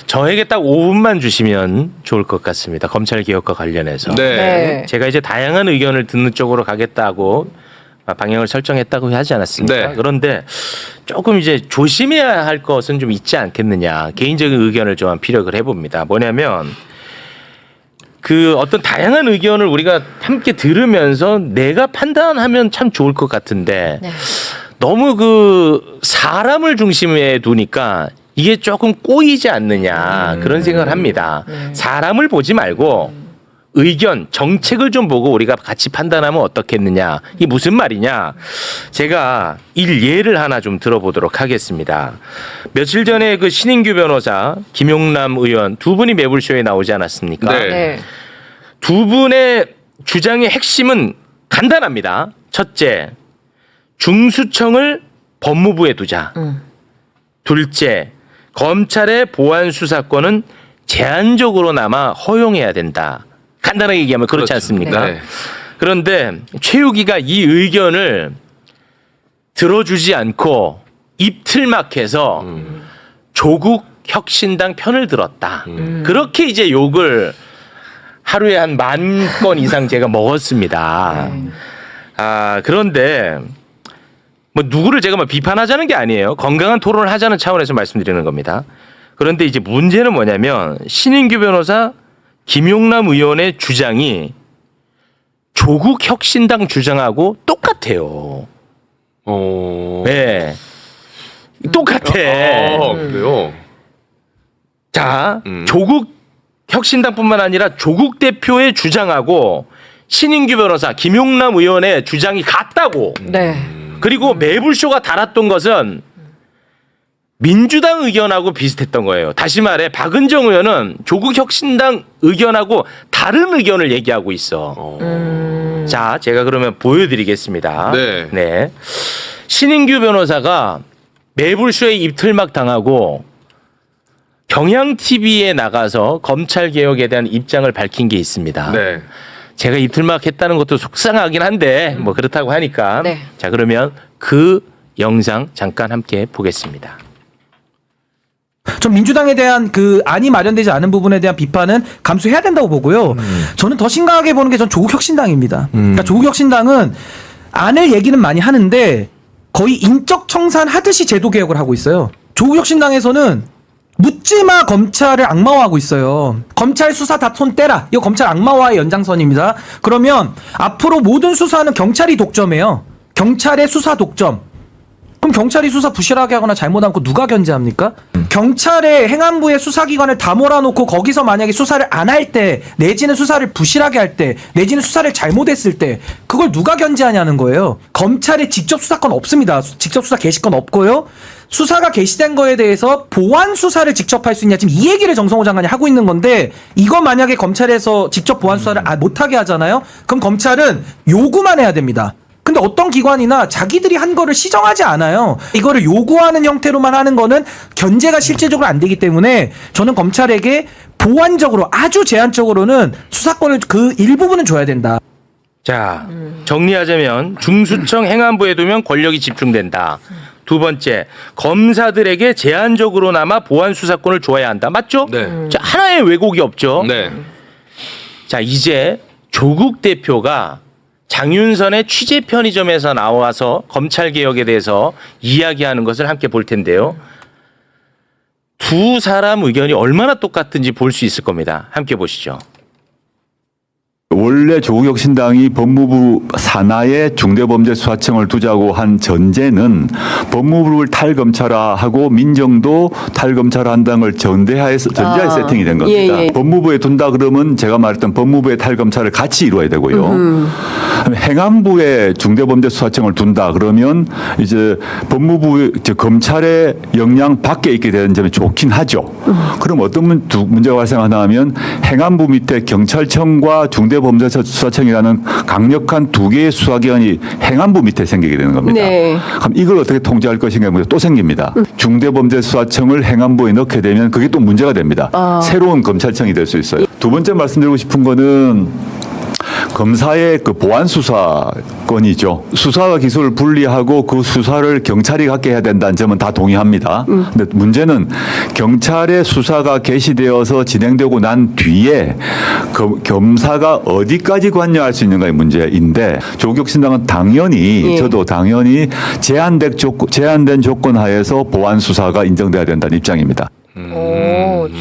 저에게 딱 5분만 주시면 좋을 것 같습니다. 검찰 개혁과 관련해서. 네. 제가 이제 다양한 의견을 듣는 쪽으로 가겠다고 방향을 설정했다고 하지 않았습니까? 네. 그런데 조금 이제 조심해야 할 것은 좀 있지 않겠느냐. 개인적인 의견을 좀 피력을 해봅니다. 뭐냐면 그 어떤 다양한 의견을 우리가 함께 들으면서 내가 판단하면 참 좋을 것 같은데 네. 너무 그 사람을 중심에 두니까 이게 조금 꼬이지 않느냐 그런 생각을 합니다. 사람을 보지 말고 의견, 정책을 좀 보고 우리가 같이 판단하면 어떻겠느냐. 이게 무슨 말이냐. 제가 예를 하나 좀 들어보도록 하겠습니다. 며칠 전에 그 신인규 변호사, 김용남 의원 두 분이 매불쇼에 나오지 않았습니까? 네. 네. 두 분의 주장의 핵심은 간단합니다. 첫째, 중수청을 법무부에 두자. 둘째, 검찰의 보안 수사권은 제한적으로나마 허용해야 된다. 간단하게 얘기하면 그렇지 그렇죠. 않습니까? 네. 그런데 최욱이가 이 의견을 들어주지 않고 입틀막해서 조국 혁신당 편을 들었다. 그렇게 이제 욕을 하루에 한 10,000건 이상 제가 먹었습니다. 그런데 뭐 누구를 제가 비판하자는 게 아니에요. 건강한 토론을 하자는 차원에서 말씀드리는 겁니다. 그런데 이제 문제는 뭐냐면 신인규 변호사, 김용남 의원의 주장이 조국 혁신당 주장하고 똑같아요. 네. 똑같아. 그래요? 자, 조국 혁신당뿐만 아니라 조국 대표의 주장하고 신인규 변호사, 김용남 의원의 주장이 같다고. 네. 그리고 매불쇼가 달았던 것은 민주당 의견하고 비슷했던 거예요. 다시 말해 박은정 의원은 조국 혁신당 의견하고 다른 의견을 얘기하고 있어. 자, 제가 그러면 보여드리겠습니다. 네. 신인규 변호사가 매불쇼에 입틀막 당하고 경향TV에 나가서 검찰개혁에 대한 입장을 밝힌 게 있습니다. 네. 제가 입틀막 했다는 것도 속상하긴 한데 뭐 그렇다고 하니까 네. 자 그러면 그 영상 잠깐 함께 보겠습니다. 전 민주당에 대한 그 안이 마련되지 않은 부분에 대한 비판은 감수해야 된다고 보고요. 저는 더 심각하게 보는 게 전 조국 혁신당입니다. 그러니까 조국 혁신당은 안을 얘기는 많이 하는데 거의 인적 청산하듯이 제도 개혁을 하고 있어요. 조국 혁신당에서는 묻지마 검찰을 악마화하고 있어요. 검찰 수사 다 손 떼라. 이거 검찰 악마화의 연장선입니다. 그러면 앞으로 모든 수사는 경찰이 독점해요. 경찰의 수사 독점. 그럼 경찰이 수사 부실하게 하거나 잘못한 거 누가 견제합니까? 경찰의 행안부의 수사기관을 다 몰아놓고 거기서 만약에 수사를 안 할 때 내지는 수사를 부실하게 할 때 내지는 수사를 잘못했을 때 그걸 누가 견제하냐는 거예요. 검찰의 직접 수사권 없습니다. 직접 수사 개시권 없고요. 수사가 개시된 거에 대해서 보완 수사를 직접 할 수 있냐 지금 이 얘기를 정성호 장관이 하고 있는 건데 이거 만약에 검찰에서 직접 보완 수사를 못하게 하잖아요. 그럼 검찰은 요구만 해야 됩니다. 근데 어떤 기관이나 자기들이 한 거를 시정하지 않아요. 이거를 요구하는 형태로만 하는 거는 견제가 실질적으로 안 되기 때문에 저는 검찰에게 보완적으로 아주 제한적으로는 수사권을 그 일부분은 줘야 된다. 자, 정리하자면 중수청 행안부에 두면 권력이 집중된다. 두 번째, 검사들에게 제한적으로나마 보안 수사권을 줘야 한다. 맞죠? 네. 자, 하나의 왜곡이 없죠. 네. 자, 이제 조국 대표가 장윤선의 취재 편의점에서 나와서 검찰 개혁에 대해서 이야기하는 것을 함께 볼 텐데요. 두 사람 의견이 얼마나 똑같은지 볼 수 있을 겁니다. 함께 보시죠. 원래 조국 혁신당이 법무부 산하에 중대범죄수사청을 두자고 한 전제는 법무부를 탈검찰화하고 민정도 탈검찰화한다는 걸 전제하에 세팅이 된 겁니다. 법무부에 둔다 그러면 제가 말했던 법무부의 탈검찰을 같이 이루어야 되고요. 행안부에 중대범죄수사청을 둔다 그러면 이제 법무부 검찰의 역량 밖에 있게 되는 점이 좋긴 하죠. 그럼 어떤 문제가 발생하나 하면 행안부 밑에 경찰청과 중대범죄수사청이라는 강력한 두 개의 수사기관이 행안부 밑에 생기게 되는 겁니다. 네. 그럼 이걸 어떻게 통제할 것인가 문제 또 생깁니다. 중대범죄수사청을 행안부에 넣게 되면 그게 또 문제가 됩니다. 새로운 검찰청이 될 수 있어요. 두 번째 말씀드리고 싶은 거는 검사의 그 보안 수사권이죠. 수사와 기소를 분리하고 그 수사를 경찰이 갖게 해야 된다는 점은 다 동의합니다. 근데 문제는 경찰의 수사가 개시되어서 진행되고 난 뒤에 검사가 어디까지 관여할 수 있는가의 문제인데 조국혁신당은 당연히 저도 당연히 제한된 조건 하에서 보안 수사가 인정돼야 된다는 입장입니다.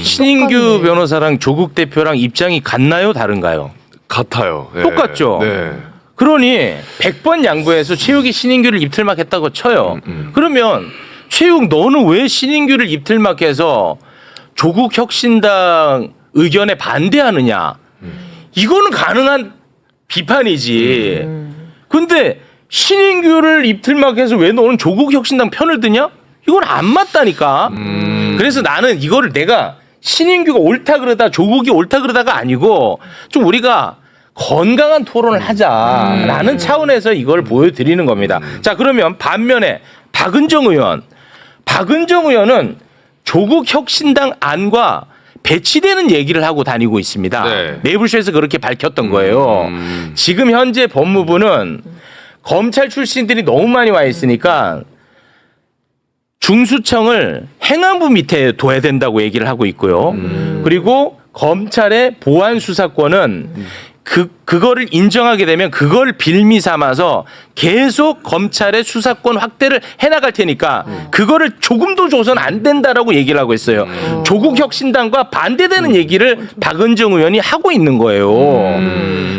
신인규 변호사랑 조국 대표랑 입장이 같나요? 다른가요? 같아요. 예. 똑같죠? 네. 그러니 100번 양보해서 최욱이 신인규를 입틀막 했다고 쳐요. 그러면 최욱 너는 왜 신인규를 입틀막 해서 조국 혁신당 의견에 반대하느냐? 이거는 가능한 비판이지. 근데 신인규를 입틀막 해서 왜 너는 조국 혁신당 편을 드냐? 이건 안 맞다니까. 그래서 나는 이거를 내가 신인규가 옳다 그러다 조국이 옳다 그러다가 아니고 좀 우리가 건강한 토론을 하자라는 차원에서 이걸 보여드리는 겁니다. 자, 그러면 반면에 박은정 의원은 조국 혁신당 안과 배치되는 얘기를 하고 다니고 있습니다. 네. 매불쇼에서 그렇게 밝혔던 거예요. 지금 현재 법무부는 검찰 출신들이 너무 많이 와 있으니까 중수청을 행안부 밑에 둬야 된다고 얘기를 하고 있고요. 그리고 검찰의 보안 수사권은 그거를 인정하게 되면 그걸 빌미 삼아서 계속 검찰의 수사권 확대를 해나갈 테니까 그거를 조금도 줘서는 안 된다라고 얘기를 하고 있어요. 조국 혁신당과 반대되는 얘기를 박은정 의원이 하고 있는 거예요.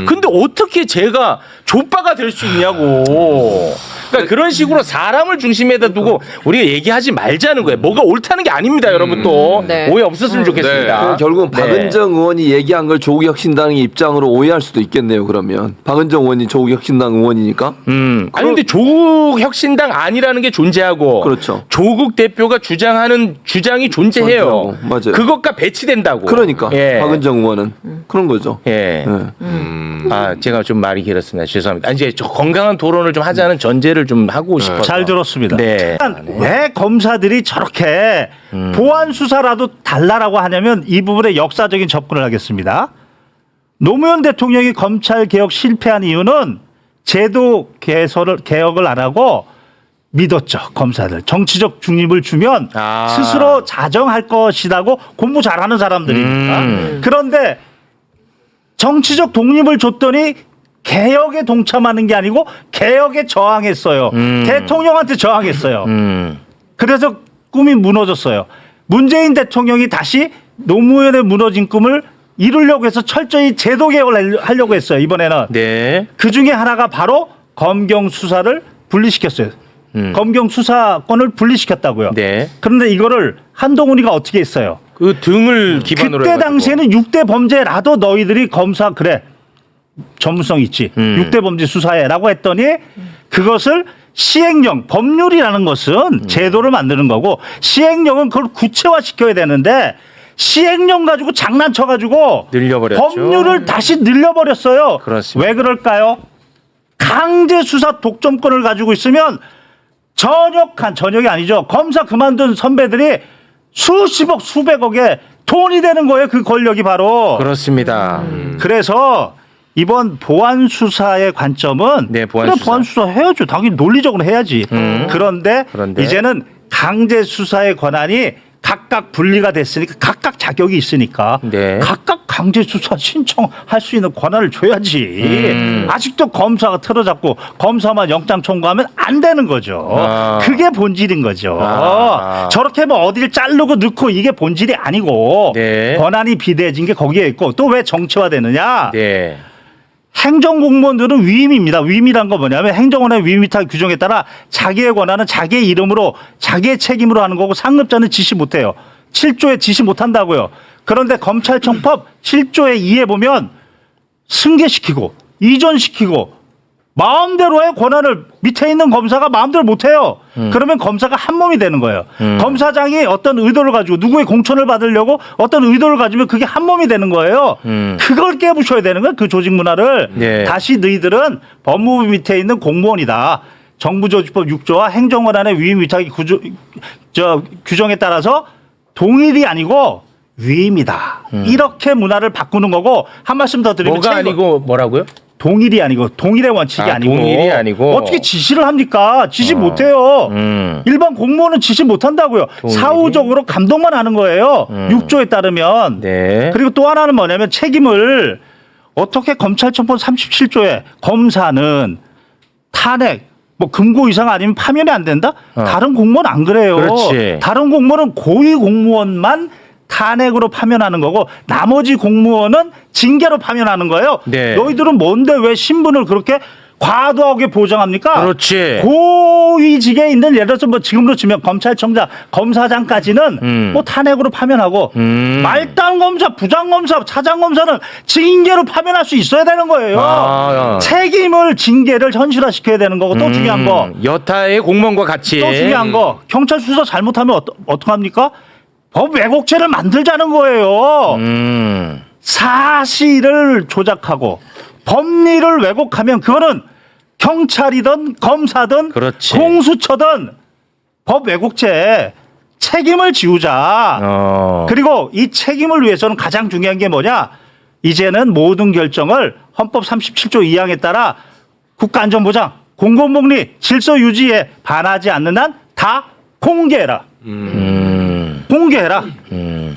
근데 어떻게 제가 족바가 될 수 있냐고. 그러니까 그런 식으로 사람을 중심에다 두고 우리가 얘기하지 말자는 거예요. 뭐가 옳다는 게 아닙니다, 여러분. 또 네. 오해 없었으면 좋겠습니다. 그럼 결국은 네. 박은정 의원이 얘기한 걸 조국혁신당의 입장으로 오해할 수도 있겠네요. 그러면 박은정 의원이 조국혁신당 의원이니까. 아니 근데 조국 혁신당 아니라는 게 존재하고 그렇죠. 조국 대표가 주장하는 주장이 존재해요. 존재하고, 맞아요. 그것과 배치된다고. 그러니까 예. 박은정 의원은 그런 거죠. 예. 네. 아 제가 좀 말이 길었습니다. 죄송합니다. 이제 저 건강한 토론을 좀 하자는 전제를 좀 하고 싶어서. 잘 들었습니다. 네. 왜 검사들이 저렇게 보안 수사라도 달라라고 하냐면 이 부분에 역사적인 접근을 하겠습니다. 노무현 대통령이 검찰 개혁 실패한 이유는 제도 개혁을 안 하고 믿었죠. 검사들 정치적 중립을 주면 아. 스스로 자정할 것이라고 공부 잘하는 사람들이니까. 그런데 정치적 독립을 줬더니 개혁에 동참하는 게 아니고 개혁에 저항했어요. 대통령한테 저항했어요. 그래서 꿈이 무너졌어요. 문재인 대통령이 다시 노무현의 무너진 꿈을 이루려고 해서 철저히 제도 개혁을 하려고 했어요. 이번에는. 네. 그 중에 하나가 바로 검경 수사를 분리시켰어요. 검경 수사권을 분리시켰다고요. 네. 그런데 이거를 한동훈이가 어떻게 했어요? 그 등을 기반으로 그때 해가지고. 당시에는 6대 범죄라도 너희들이 검사 그래 전문성 있지 6대 범죄 수사해라고 했더니 그것을 시행령 법률이라는 것은 제도를 만드는 거고 시행령은 그걸 구체화시켜야 되는데 시행령 가지고 장난쳐가지고 늘려버렸죠. 법률을 다시 늘려버렸어요. 그렇습니다. 왜 그럴까요? 강제 수사 독점권을 가지고 있으면 전역이 아니죠. 검사 그만둔 선배들이 수십억 수백억의 돈이 되는 거예요. 그 권력이 바로. 그렇습니다. 그래서 이번 보안 수사의 관점은 네, 보안 그래, 수사. 보안 수사 해야죠. 당연히 논리적으로 해야지. 그런데 이제는 강제 수사의 권한이 각각 분리가 됐으니까 각각 자격이 있으니까 네. 각각 강제 수사 신청할 수 있는 권한을 줘야지. 아직도 검사가 틀어잡고 검사만 영장 청구하면 안 되는 거죠. 아. 그게 본질인 거죠. 아. 저렇게 뭐 어디를 자르고 넣고 이게 본질이 아니고 네. 권한이 비대해진 게 거기에 있고 또 왜 정치화되느냐? 네. 행정공무원들은 위임입니다. 위임이란 거 뭐냐면 행정원의 위임 위탁 규정에 따라 자기의 권한은 자기의 이름으로 자기의 책임으로 하는 거고 상급자는 지시 못해요. 7조에 지시 못한다고요. 그런데 검찰청법 7조에 2에 보면 승계시키고 이전시키고 마음대로의 권한을 밑에 있는 검사가 마음대로 못해요. 그러면 검사가 한 몸이 되는 거예요. 검사장이 어떤 의도를 가지고 누구의 공천을 받으려고 어떤 의도를 가지면 그게 한 몸이 되는 거예요. 그걸 깨부셔야 되는 거예요. 그 조직 문화를. 네. 다시 너희들은 법무부 밑에 있는 공무원이다. 정부조직법 6조와 행정권한의 위임 위탁의 규정에 따라서 동일이 아니고 위임이다. 이렇게 문화를 바꾸는 거고 한 말씀 더 드리면 뭐가 아니고 뭐라고요? 동일이 아니고 동일의 원칙이 아니고 동일이 아니고. 어떻게 지시를 합니까? 지시 못해요. 일반 공무원은 지시 못한다고요. 동일이? 사후적으로 감독만 하는 거예요. 6조에 따르면. 네. 그리고 또 하나는 뭐냐면 책임을 어떻게 검찰청법 37조에 검사는 탄핵 뭐 금고 이상 아니면 파면이 안 된다? 다른 공무원 안 그래요. 그렇지. 다른 공무원은 고위 공무원만 탄핵으로 파면하는 거고 나머지 공무원은 징계로 파면하는 거예요. 네. 너희들은 뭔데 왜 신분을 그렇게 과도하게 보장합니까? 그렇지. 고위직에 있는 예를 들어서 뭐 지금으로 치면 검찰청장, 검사장까지는 뭐 탄핵으로 파면하고 말단 검사, 부장 검사, 차장 검사는 징계로 파면할 수 있어야 되는 거예요. 아. 책임을 징계를 현실화시켜야 되는 거고 또 중요한 거. 여타의 공무원과 같이. 또 중요한 거. 경찰 수사 잘못하면 어떡합니까? 법 왜곡죄를 만들자는 거예요. 사실을 조작하고 법리를 왜곡하면 그거는 경찰이든 검사든 그렇지. 공수처든 법 왜곡죄 책임을 지우자. 그리고 이 책임을 위해서는 가장 중요한 게 뭐냐? 이제는 모든 결정을 헌법 37조 2항에 따라 국가안전보장, 공공복리, 질서 유지에 반하지 않는 한 다 공개해라. 공개해라.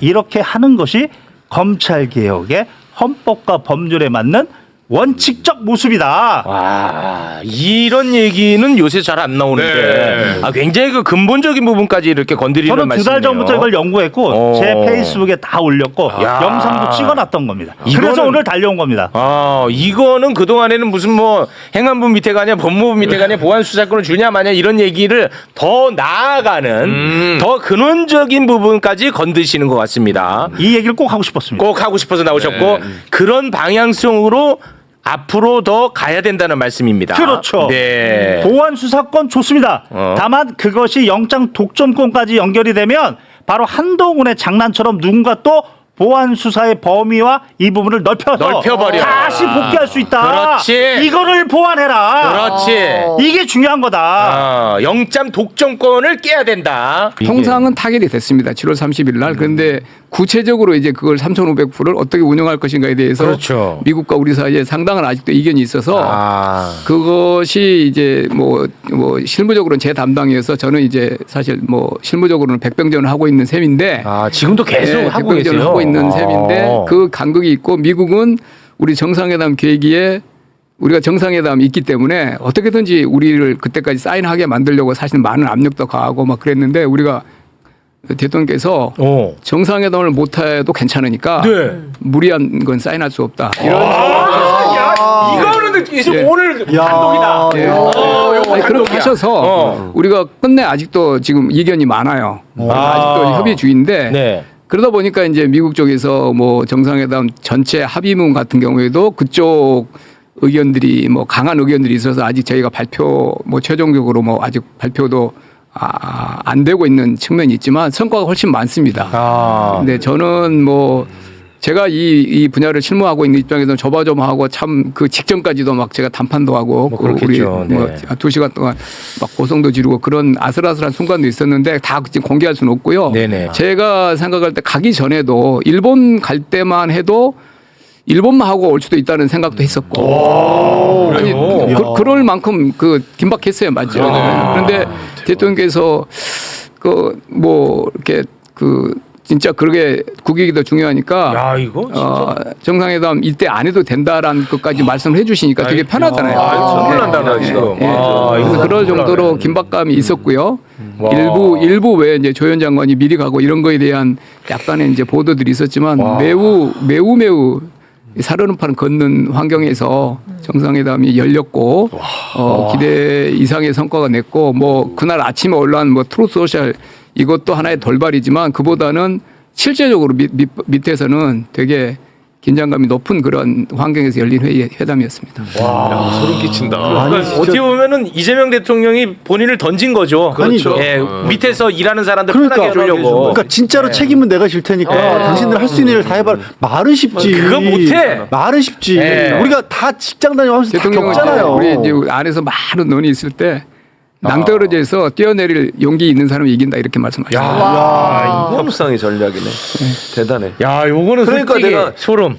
이렇게 하는 것이 검찰개혁의 헌법과 법률에 맞는 원칙적 모습이다. 와, 이런 얘기는 요새 잘 안 나오는데 네. 아, 굉장히 그 근본적인 부분까지 이렇게 건드리는 저는 말씀이네요. 두 달 전부터 이걸 연구했고 제 페이스북에 다 올렸고 야. 영상도 찍어놨던 겁니다. 이거는- 그래서 오늘 달려온 겁니다. 아, 이거는 그동안에는 무슨 뭐 행안부 밑에 가냐 법무부 밑에 가냐 보안수사권을 주냐 마냐 이런 얘기를 더 나아가는 더 근원적인 부분까지 건드시는 것 같습니다. 이 얘기를 꼭 하고 싶었습니다. 꼭 하고 싶어서 나오셨고 그런 방향성으로 앞으로 더 가야 된다는 말씀입니다. 그렇죠. 네. 보안 수사권 좋습니다. 어. 다만 그것이 영장 독점권까지 연결이 되면 바로 한동훈의 장난처럼 누군가 또 보안 수사의 범위와 이 부분을 넓혀버려. 다시 복귀할 수 있다. 그렇지. 이거를 보완해라. 그렇지. 이게 중요한 거다. 영장 독점권을 깨야 된다. 통상은 타결이 됐습니다. 7월 30일 날. 그런데 구체적으로 이제 그걸 3,500%를 어떻게 운영할 것인가에 대해서 그렇죠. 미국과 우리 사이에 상당한 아직도 이견이 있어서 아. 그것이 이제 뭐 실무적으로는 제 담당이어서 저는 이제 사실 뭐 실무적으로는 백병전을 하고 있는 셈인데 아, 지금도 계속 네, 하고 백병전을 계세요. 하고 있는 셈인데 그 간극이 있고 미국은 우리 정상회담 계기에 우리가 정상회담이 있기 때문에 어떻게든지 우리를 그때까지 사인하게 만들려고 사실 많은 압력도 가하고 막 그랬는데 우리가 대통령께서 정상회담을 못해도 괜찮으니까 네. 무리한 건 사인할 수 없다. 이런 이거는 계속 예. 오늘 한동이다. 예. 요거 아니, 그렇게 한동이야. 하셔서 우리가 끝내 아직도 지금 이견이 많아요. 아직도 협의 중인데 네. 그러다 보니까 이제 미국 쪽에서 뭐 정상회담 전체 합의문 같은 경우에도 그쪽 의견들이 뭐 강한 의견들이 있어서 아직 저희가 발표 뭐 최종적으로 뭐 아직 발표도 안 되고 있는 측면이 있지만 성과가 훨씬 많습니다. 근데 저는 뭐 제가 이 분야를 실무하고 있는 입장에서는 조마조마하고 참 그 직전까지도 막 제가 담판도 하고 뭐 우리 그렇겠죠. 뭐 네. 2시간 동안 막 고성도 지르고 그런 아슬아슬한 순간도 있었는데 다 지금 공개할 수는 없고요. 네네. 제가 생각할 때 가기 전에도 일본 갈 때만 해도 일본만 하고 올 수도 있다는 생각도 했었고 아니 그럴 만큼 그 긴박했어요, 맞죠? 그런데 대통령께서 그 뭐 이렇게 그 진짜 그러게 국익이 더 중요하니까 야, 이거 진짜. 정상회담 이때 안 해도 된다라는 것까지 말씀을 해주시니까 되게 편하잖아요. 선물 난다, 나 지금. 아, 그래서 이거 그럴 정도로 몰라요. 긴박감이 있었고요. 와. 일부 외에 이제 조 현 장관이 미리 가고 이런 거에 대한 약간의 이제 보도들이 있었지만 와. 매우 살얼음판을 걷는 환경에서 정상회담이 열렸고 기대 이상의 성과가 냈고 뭐 그날 아침에 올라온 뭐 트루스 소셜 이것도 하나의 돌발이지만 그보다는 실제적으로 밑에서는 되게 긴장감이 높은 그런 환경에서 열린 회담이었습니다. 야, 소름 끼친다. 그러니까 어떻게 보면은 이재명 대통령이 본인을 던진 거죠. 그렇죠. 예, 밑에서 일하는 사람들 그러니까, 편하게 해주려고. 그러니까 진짜로 책임은 내가 질 테니까 당신들 할 수 있는 일을 다 해봐. 말은 쉽지. 그거 못해. 말은 쉽지. 네. 우리가 다 직장 다니면서 다 대통령은 겪잖아요. 우리 이제 안에서 많은 논의 있을 때 낭떠러지에서 뛰어내릴 용기 있는 사람이 이긴다 이렇게 말씀하셨어요. 협상의 전략이네. 대단해. 야, 요거는 그러니까 솔직히 내가 소름.